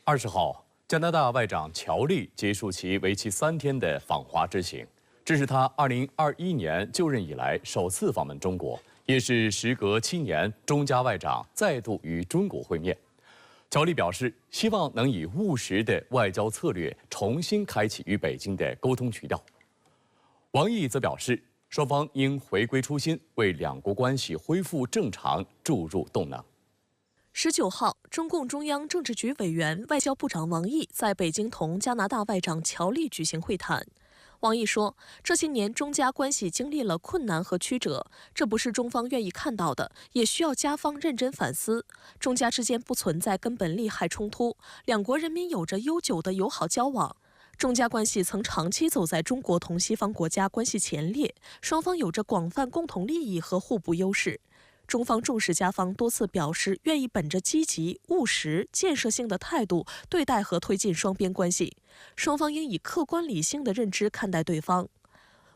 20号，加拿大外长乔丽结束其为期3天的访华之行，这是他2021年就任以来首次访问中国，也是时隔7年中加外长再度与中国会面。乔丽表示，希望能以务实的外交策略重新开启与北京的沟通渠道。王毅则表示，双方应回归初心，为两国关系恢复正常注入动能。19号，中共中央政治局委员、外交部长王毅在北京同加拿大外长乔丽举行会谈。王毅说，这些年中加关系经历了困难和曲折，这不是中方愿意看到的，也需要加方认真反思。中加之间不存在根本利害冲突，两国人民有着悠久的友好交往。中加关系曾长期走在中国同西方国家关系前列，双方有着广泛共同利益和互补优势。中方重视加方多次表示愿意本着积极、务实、建设性的态度对待和推进双边关系，双方应以客观理性的认知看待对方。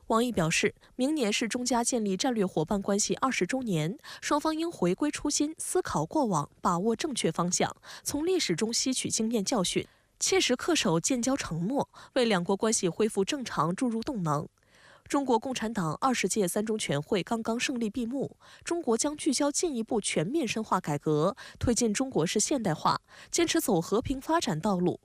王毅表示，明年是中加建立战略伙伴关系20周年，双方应回归初心，思考过往，把握正确方向，从历史中吸取经验教训，切实恪守建交承诺，为两国关系恢复正常注入动能。中国共产党20届3中全会刚刚胜利闭幕，中国将聚焦进一步全面深化改革，推进中国式现代化，坚持走和平发展道路。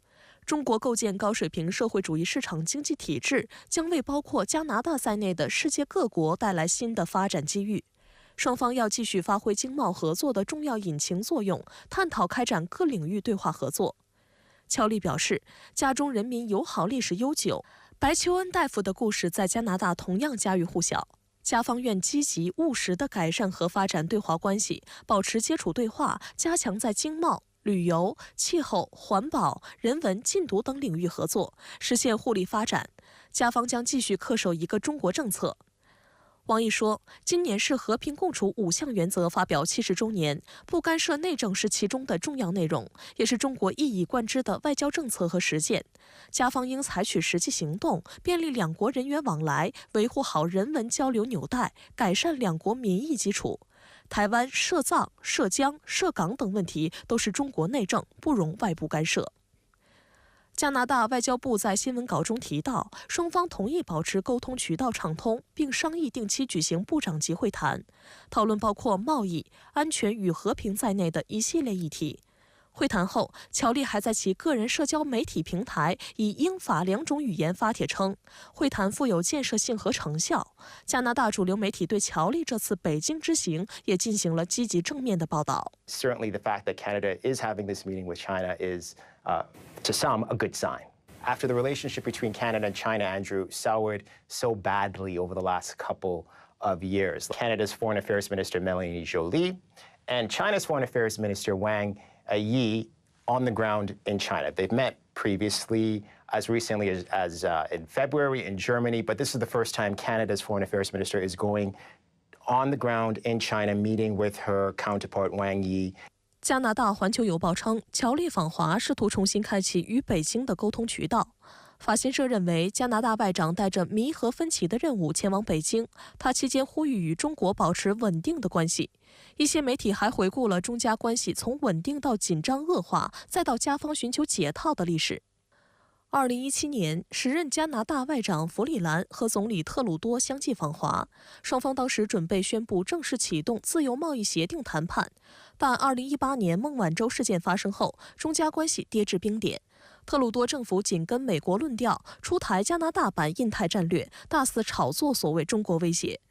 中国构建高水平社会主义市场经济体制，将为包括加拿大在内的世界各国带来新的发展机遇。双方要继续发挥经贸合作的重要引擎作用，探讨开展各领域对话合作。乔丽表示，加中人民友好历史悠久，白求恩大夫的故事在加拿大同样家喻户晓。加方愿积极务实地改善和发展对华关系，保持接触对话，加强在经贸、旅游、气候、环保、人文、禁毒等领域合作，实现互利发展。加方将继续恪守一个中国政策。王毅说，今年是和平共处5项原则发表70周年，不干涉内政是其中的重要内容，也是中国一以贯之的外交政策和实践。加方应采取实际行动，便利两国人员往来，维护好人文交流纽带，改善两国民意基础。台湾、涉藏、涉疆、涉港等问题都是中国内政，不容外部干涉。加拿大外交部在新闻稿中提到，双方同意保持沟通渠道畅通，并商议定期举行部长级会谈，讨论包括贸易、安全与和平在内的一系列议题。会谈后，乔丽还在其个人社交媒体平台以英法2种语言发帖称，会谈富有建设性和成效。加拿大主流媒体对乔丽这次北京之行也进行了积极正面的报道。Certainly, the fact that Canada is having this meeting with China is, to some, a good sign. After the relationship between Canada and China, Andrew, soured so badly over the last couple of years, Canada's Foreign Affairs Minister Melanie Joly and China's Foreign Affairs Minister Wang Yi on the ground in China. They've met previously as recently as in February in Germany, but this is the first time Canada's Foreign Affairs Minister is going on the ground in China, meeting with her counterpart Wang Yi. 加拿大《环球邮报》称，乔丽访华试图重新开启与北京的沟通渠道。法新社认为，加拿大外长带着弥合分歧的任务前往北京，他期间呼吁与中国保持稳定的关系。一些媒体还回顾了中加关系从稳定到紧张恶化，再到加方寻求解套的历史。2017年，时任加拿大外长弗里兰和总理特鲁多相继访华，双方当时准备宣布正式启动自由贸易协定谈判，但2018年孟晚舟事件发生后，中加关系跌至冰点。特鲁多政府紧跟美国论调，出台加拿大版印太战略，大肆炒作所谓中国威胁。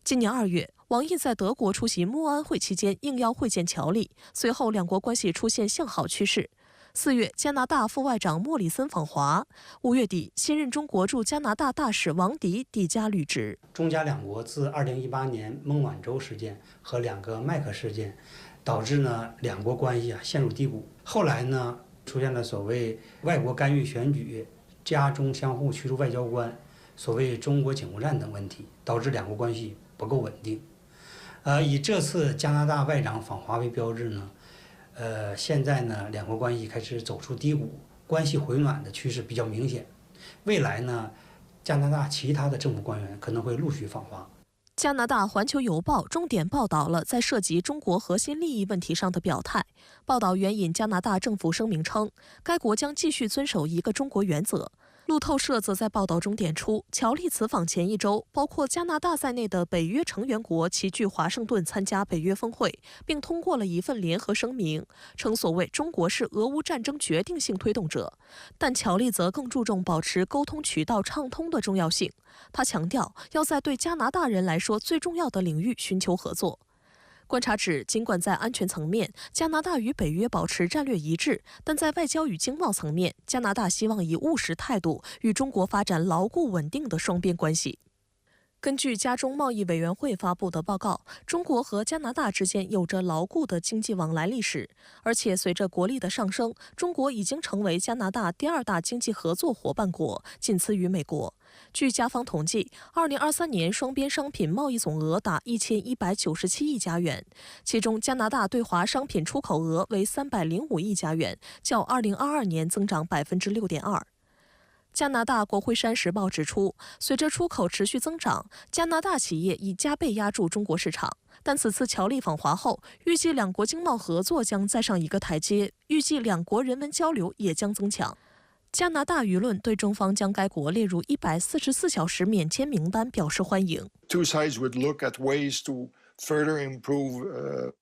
今年2月，王毅在德国出席慕安会期间应邀会见乔丽，随后两国关系出现向好趋势。4月，加拿大副外长莫里森访华。5月底，新任中国驻加拿大大使王迪抵加履职。中加两国自2018年孟晚舟事件和2个麦克事件，导致两国关系陷入低谷。后来出现了所谓外国干预选举、加中相互驱逐外交官、所谓中国警务战等问题，导致两国关系不够稳定。以这次加拿大外长访华为标志现在两国关系开始走出低谷，关系回暖的趋势比较明显。未来加拿大其他的政府官员可能会陆续访华。加拿大《环球邮报》重点报道了在涉及中国核心利益问题上的表态。报道援引加拿大政府声明称，该国将继续遵守一个中国原则。路透社则在报道中点出，乔利此访前一周，包括加拿大在内的北约成员国齐聚华盛顿参加北约峰会，并通过了一份联合声明，称所谓中国是俄乌战争决定性推动者。但乔利则更注重保持沟通渠道畅通的重要性。他强调，要在对加拿大人来说最重要的领域寻求合作。观察指，尽管在安全层面，加拿大与北约保持战略一致，但在外交与经贸层面，加拿大希望以务实态度与中国发展牢固稳定的双边关系。根据加中贸易委员会发布的报告，中国和加拿大之间有着牢固的经济往来历史，而且随着国力的上升，中国已经成为加拿大第2大经济合作伙伴国，仅次于美国。据加方统计，2023年双边商品贸易总额达1197亿加元，其中加拿大对华商品出口额为305亿加元，较2022年增长6.2%。加拿大国会山时报指出，随着出口持续增长，加拿大企业已加倍押注中国市场。但此次乔利访华后，预计两国经贸合作将再上一个台阶，预计两国人文交流也将增强。加拿大舆论对中方将该国列入144小时免签名单表示欢迎。Two sides would look at ways to further improve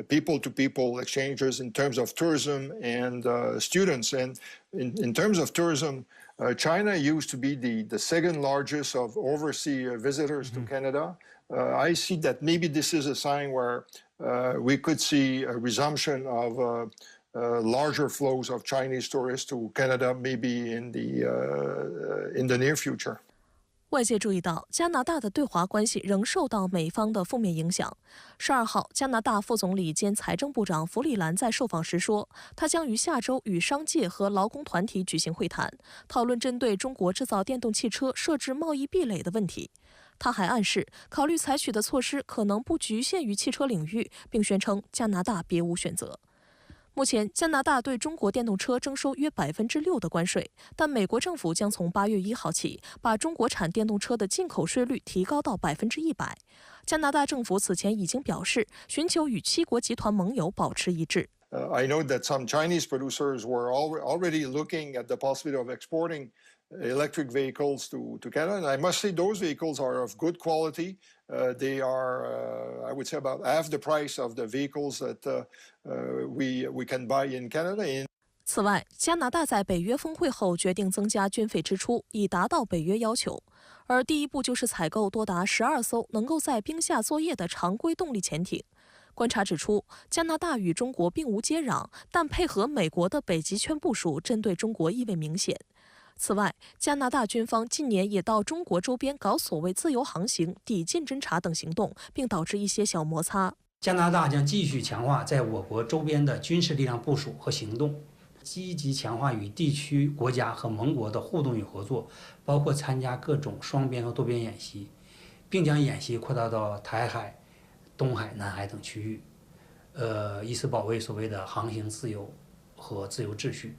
people-to-people exchanges in terms of tourism and students. And in terms of tourism, China used to be the second largest of overseas visitors to Canada. I see that maybe this is a sign where we could see a resumption of larger flows of Chinese tourists to Canada, maybe in the near future. 外界注意到，加拿大的对华关系仍受到美方的负面影响。12号，加拿大副总理兼财政部长弗里兰在受访时说，他将于下周与商界和劳工团体举行会谈，讨论针对中国制造电动汽车设置贸易壁垒的问题。他还暗示，考虑采取的措施可能不局限于汽车领域，并宣称加拿大别无选择。目前，加拿大对中国电动车征收约6%的关税，但美国政府将从8月1号起，把中国产电动车的进口税率提高到100%。加拿大政府此前已经表示，寻求与7国集团盟友保持一致。I know that some Chinese producers were already looking at the possibility of exporting electric vehicles to Canada. And I must say those vehicles are of good quality. They are, I would say, about half the price of the vehicles that we can buy in Canada. 此外，加拿大在北约峰会后决定增加军费支出，以达到北约要求。而第一步就是采购多达12艘能够在冰下作业的常规动力潜艇。观察指出，加拿大与中国并无接壤，但配合美国的北极圈部署，针对中国意味明显。此外，加拿大军方近年也到中国周边搞所谓自由航行、抵近侦察等行动，并导致一些小摩擦。加拿大将继续强化在我国周边的军事力量部署和行动，积极强化与地区国家和盟国的互动与合作，包括参加各种双边和多边演习，并将演习扩大到台海、东海、南海等区域，以此保卫所谓的航行自由和自由秩序。